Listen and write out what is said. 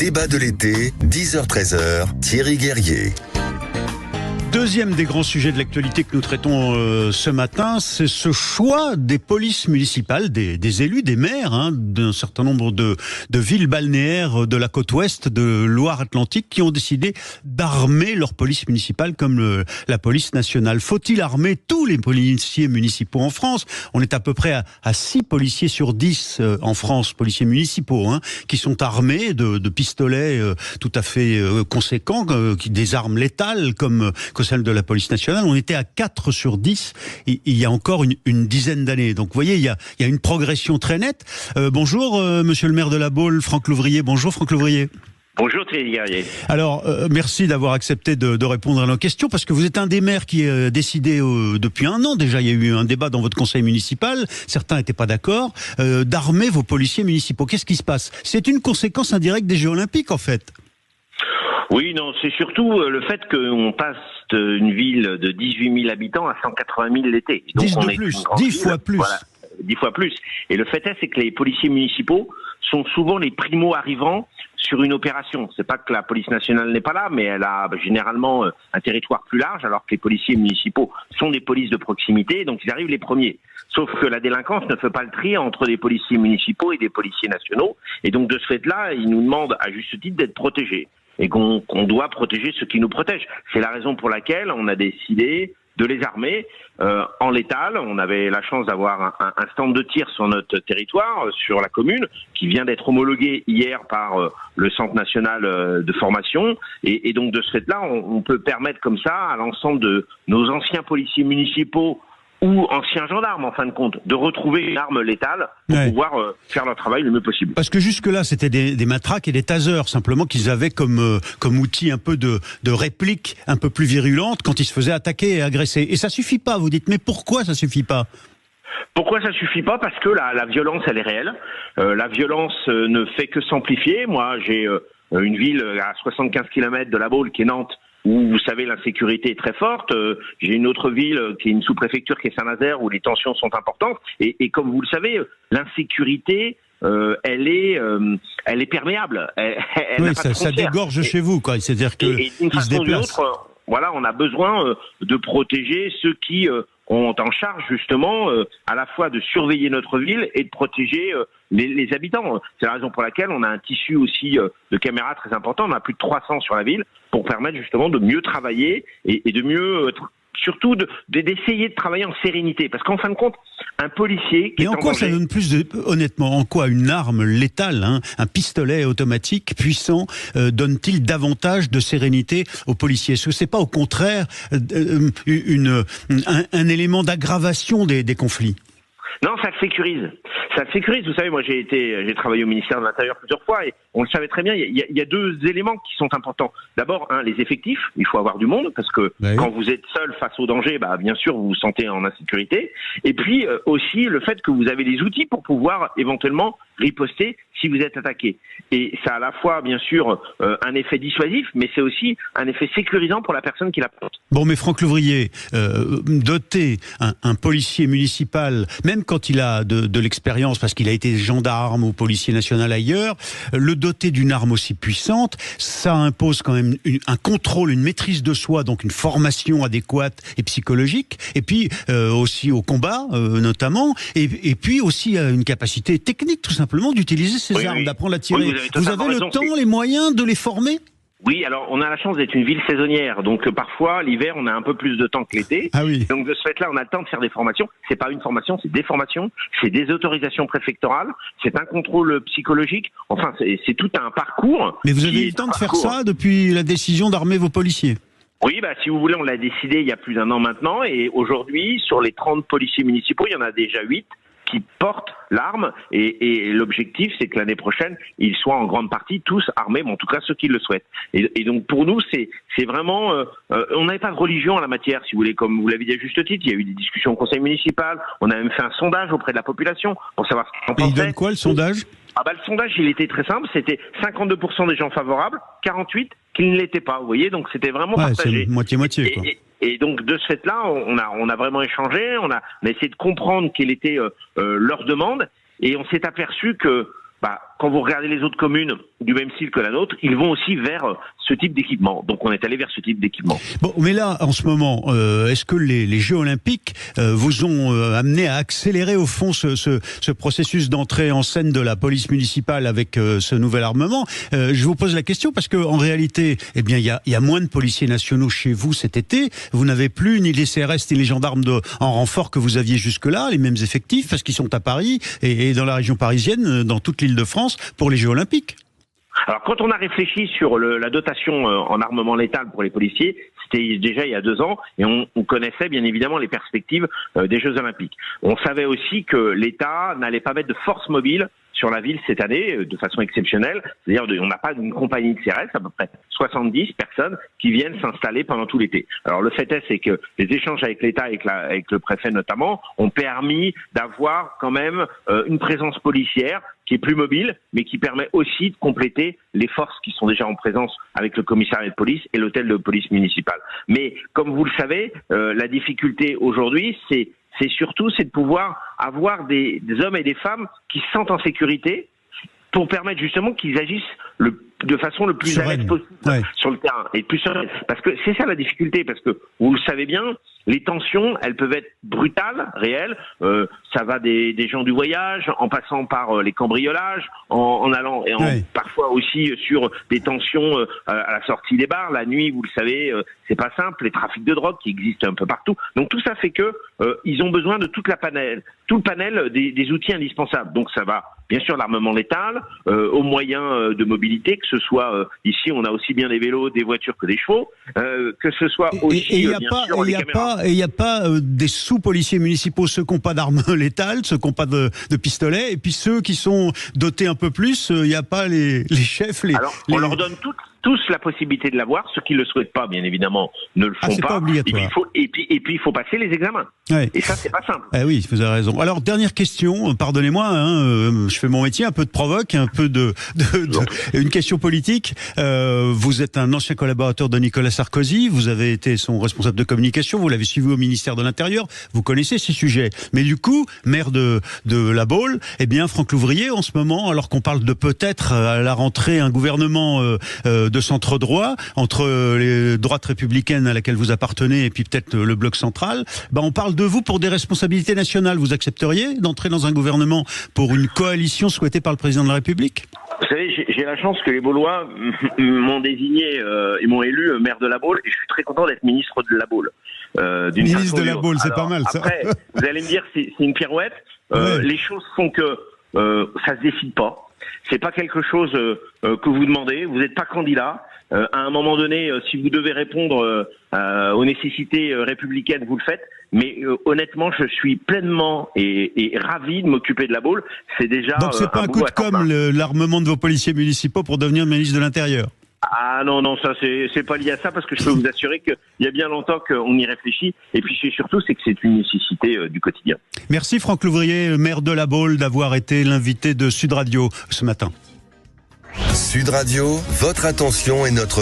débat de l'été, 10h-13h, Thierry Guerrier. Deuxième des grands sujets de l'actualité que nous traitons ce matin, c'est ce choix des polices municipales, des élus, des maires d'un certain nombre de villes balnéaires de la côte ouest de Loire-Atlantique qui ont décidé d'armer leur police municipale comme la police nationale. Faut-il armer tous les policiers municipaux en France? On est à peu près à 6 policiers sur 10 en France, policiers municipaux, qui sont armés de pistolets tout à fait conséquents, des armes létales comme celle de la police nationale. On était à 4 sur 10 il y a encore une dizaine d'années. Donc vous voyez, il y a une progression très nette. Bonjour monsieur le maire de La Baule, Franck Louvrier. Bonjour Franck Louvrier. Bonjour Thierry Guerrier. Alors, merci d'avoir accepté de répondre à nos questions, parce que vous êtes un des maires qui a décidé depuis un an déjà, il y a eu un débat dans votre conseil municipal, certains n'étaient pas d'accord, d'armer vos policiers municipaux. Qu'est-ce qui se passe? C'est une conséquence indirecte des Jeux Olympiques en fait. Oui, non, c'est surtout le fait qu'on passe d'une ville de 18 000 habitants à 180 000 l'été. Donc 10 de plus, 10 fois plus. Voilà, 10 fois plus. Et le fait est, c'est que les policiers municipaux sont souvent les primo-arrivants sur une opération. C'est pas que la police nationale n'est pas là, mais elle a généralement un territoire plus large, alors que les policiers municipaux sont des polices de proximité, donc ils arrivent les premiers. Sauf que la délinquance ne fait pas le tri entre des policiers municipaux et des policiers nationaux, et donc de ce fait-là, ils nous demandent à juste titre d'être protégés, et qu'on doit protéger ceux qui nous protègent. C'est la raison pour laquelle on a décidé de les armer en létal. On avait la chance d'avoir un stand de tir sur notre territoire, sur la commune, qui vient d'être homologué hier par le Centre national de formation. Et donc de ce fait-là, on peut permettre comme ça à l'ensemble de nos anciens policiers municipaux ou anciens gendarmes, en fin de compte, de retrouver une arme létale pour pouvoir faire leur travail le mieux possible. Parce que jusque-là, c'était des matraques et des tasers, simplement, qu'ils avaient comme outil un peu de réplique un peu plus virulente quand ils se faisaient attaquer et agresser. Et ça suffit pas, vous dites, mais pourquoi ça suffit pas ? Pourquoi ça suffit pas? Parce que la violence, elle est réelle. La violence ne fait que s'amplifier. Moi, j'ai une ville à 75 km de La Baule, qui est Nantes, où vous savez l'insécurité est très forte. J'ai une autre ville qui est une sous-préfecture qui est Saint-Nazaire, où les tensions sont importantes. Et comme vous le savez, l'insécurité, elle est perméable. Oui, ça dégorge chez vous, quoi. C'est-à-dire que d'une façon ou d'une autre, voilà, on a besoin de protéger ceux qui ont en charge justement à la fois de surveiller notre ville et de protéger les habitants. C'est la raison pour laquelle on a un tissu aussi de caméras très important. On a plus de 300 sur la ville pour permettre justement de mieux travailler et de mieux surtout d'essayer de travailler en sérénité. Parce qu'en fin de compte, un policier qui est en quoi danger, ça donne plus honnêtement, en quoi une arme létale, un pistolet automatique puissant, donne-t-il davantage de sérénité aux policiers? Est-ce que c'est pas au contraire un élément d'aggravation des conflits? Non, ça le sécurise. Ça le sécurise. Vous savez, moi, j'ai travaillé au ministère de l'Intérieur plusieurs fois et on le savait très bien. Il y a deux éléments qui sont importants. D'abord, les effectifs. Il faut avoir du monde parce que quand vous êtes seul face au danger, bien sûr, vous vous sentez en insécurité. Et puis aussi le fait que vous avez les outils pour pouvoir éventuellement riposter si vous êtes attaqué. Et ça a à la fois, bien sûr, un effet dissuasif, mais c'est aussi un effet sécurisant pour la personne qui la porte. Bon, mais Franck Louvrier, doter un policier municipal, même quand il a de l'expérience, parce qu'il a été gendarme ou policier national ailleurs, le doter d'une arme aussi puissante, ça impose quand même un contrôle, une maîtrise de soi, donc une formation adéquate et psychologique, et puis aussi au combat, notamment, et puis aussi une capacité technique, tout simplement, d'utiliser ces armes, d'apprendre à tirer. Oui, vous avez le temps, les moyens de les former ? Oui, alors on a la chance d'être une ville saisonnière, donc parfois l'hiver on a un peu plus de temps que l'été. Ah oui. Donc de ce fait-là, on a le temps de faire des formations. C'est pas une formation, c'est des formations, c'est des autorisations préfectorales, c'est un contrôle psychologique. Enfin, c'est tout un parcours. Mais vous avez eu le temps de faire ça depuis la décision d'armer vos policiers? Oui, si vous voulez, on l'a décidé il y a plus d'un an maintenant, et aujourd'hui, sur les 30 policiers municipaux, il y en a déjà 8 qui portent l'arme, et l'objectif, c'est que l'année prochaine, ils soient en grande partie tous armés, mais en tout cas ceux qui le souhaitent. Et donc pour nous, c'est vraiment... on n'avait pas de religion en la matière, si vous voulez, comme vous l'avez dit à juste titre. Il y a eu des discussions au conseil municipal, on a même fait un sondage auprès de la population pour savoir ce qu'ils en pensaient. Et il donne quoi, le sondage ? Le sondage, il était très simple, c'était 52% des gens favorables, 48% qui ne l'étaient pas, vous voyez, donc c'était vraiment partagé. C'est moitié-moitié, quoi. Et donc de ce fait-là, on a vraiment échangé, on a essayé de comprendre quelle était leur demande, et on s'est aperçu que quand vous regardez les autres communes du même style que la nôtre, ils vont aussi vers ce type d'équipement. Donc on est allé vers ce type d'équipement. Bon, mais là, en ce moment, est-ce que les Jeux Olympiques vous ont amené à accélérer au fond ce processus d'entrée en scène de la police municipale avec ce nouvel armement? Je vous pose la question parce que en réalité, eh bien, il y a moins de policiers nationaux chez vous cet été. Vous n'avez plus ni les CRS ni les gendarmes en renfort que vous aviez jusque-là, les mêmes effectifs parce qu'ils sont à Paris et dans la région parisienne, dans toute l'Île-de-France pour les Jeux Olympiques. Alors quand on a réfléchi sur la dotation en armement létal pour les policiers, c'était déjà il y a 2 ans et on connaissait bien évidemment les perspectives des Jeux Olympiques. On savait aussi que l'État n'allait pas mettre de force mobile sur la ville cette année de façon exceptionnelle. C'est-à-dire on n'a pas une compagnie de CRS, à peu près 70 personnes qui viennent s'installer pendant tout l'été. Alors le fait est, c'est que les échanges avec l'État, avec le préfet notamment, ont permis d'avoir quand même une présence policière qui est plus mobile, mais qui permet aussi de compléter les forces qui sont déjà en présence avec le commissariat de police et l'hôtel de police municipale. Mais comme vous le savez, la difficulté aujourd'hui, c'est surtout de pouvoir avoir des hommes et des femmes qui se sentent en sécurité pour permettre justement qu'ils agissent de façon le plus à l'aise possible sur le terrain et plus sereine. Parce que c'est ça la difficulté, parce que vous le savez bien, les tensions, elles peuvent être brutales, réelles. Ça va des gens du voyage, en passant par les cambriolages, en allant et parfois aussi sur des tensions à la sortie des bars. La nuit, vous le savez, c'est pas simple. Les trafics de drogue qui existent un peu partout. Donc tout ça fait que ils ont besoin de tout le panel des outils indispensables. Donc ça va bien sûr l'armement létal, aux moyens de mobilité, que ce soit ici on a aussi bien des vélos, des voitures que des chevaux, que ce soit aussi bien sûr les caméras. Et il n'y a pas des sous-policiers municipaux, ceux qui n'ont pas d'armes létales, ceux qui n'ont pas de pistolet, et puis ceux qui sont dotés un peu plus, il n'y a pas les chefs. Alors, on leur donne tous la possibilité de l'avoir. Ceux qui ne le souhaitent pas, bien évidemment, ne le font c'est pas obligatoire. Et puis il faut passer les examens. Ouais. Et ça, c'est pas simple. Oui, vous avez raison. Alors, dernière question, pardonnez-moi, je fais mon métier, un peu de provoque, un peu une question politique. Vous êtes un ancien collaborateur de Nicolas Sarkozy, vous avez été son responsable de communication, vous l'avez suivi au ministère de l'Intérieur, vous connaissez ces sujets. Mais du coup, maire de La Baule, eh bien, Franck Louvrier, en ce moment, alors qu'on parle de peut-être à la rentrée un gouvernement de centre droit, entre les droites républicaines à laquelle vous appartenez et puis peut-être le bloc central, on parle de vous pour des responsabilités nationales. Vous accepteriez d'entrer dans un gouvernement pour une coalition souhaitée par le président de la République ? Vous savez, j'ai la chance que les Baulois m'ont désigné et m'ont élu maire de La Baule, et je suis très content d'être ministre de La Baule. Ministre de La Baule, c'est pas mal ça. Après, vous allez me dire, c'est une pirouette. Les choses font que ça se décide pas. C'est pas quelque chose que vous demandez. Vous n'êtes pas candidat. À un moment donné, si vous devez répondre aux nécessités républicaines, vous le faites. Mais honnêtement, je suis pleinement et ravi de m'occuper de La Baule. C'est déjà. Donc c'est pas un coup de com' l'armement de vos policiers municipaux pour devenir ministre de l'Intérieur. Ah non, ça c'est pas lié à ça, parce que je peux vous assurer qu'il y a bien longtemps qu'on y réfléchit. Et puis surtout, c'est que c'est une nécessité du quotidien. Merci Franck Louvrier, maire de La Baule, d'avoir été l'invité de Sud Radio ce matin. Sud Radio, votre attention est notre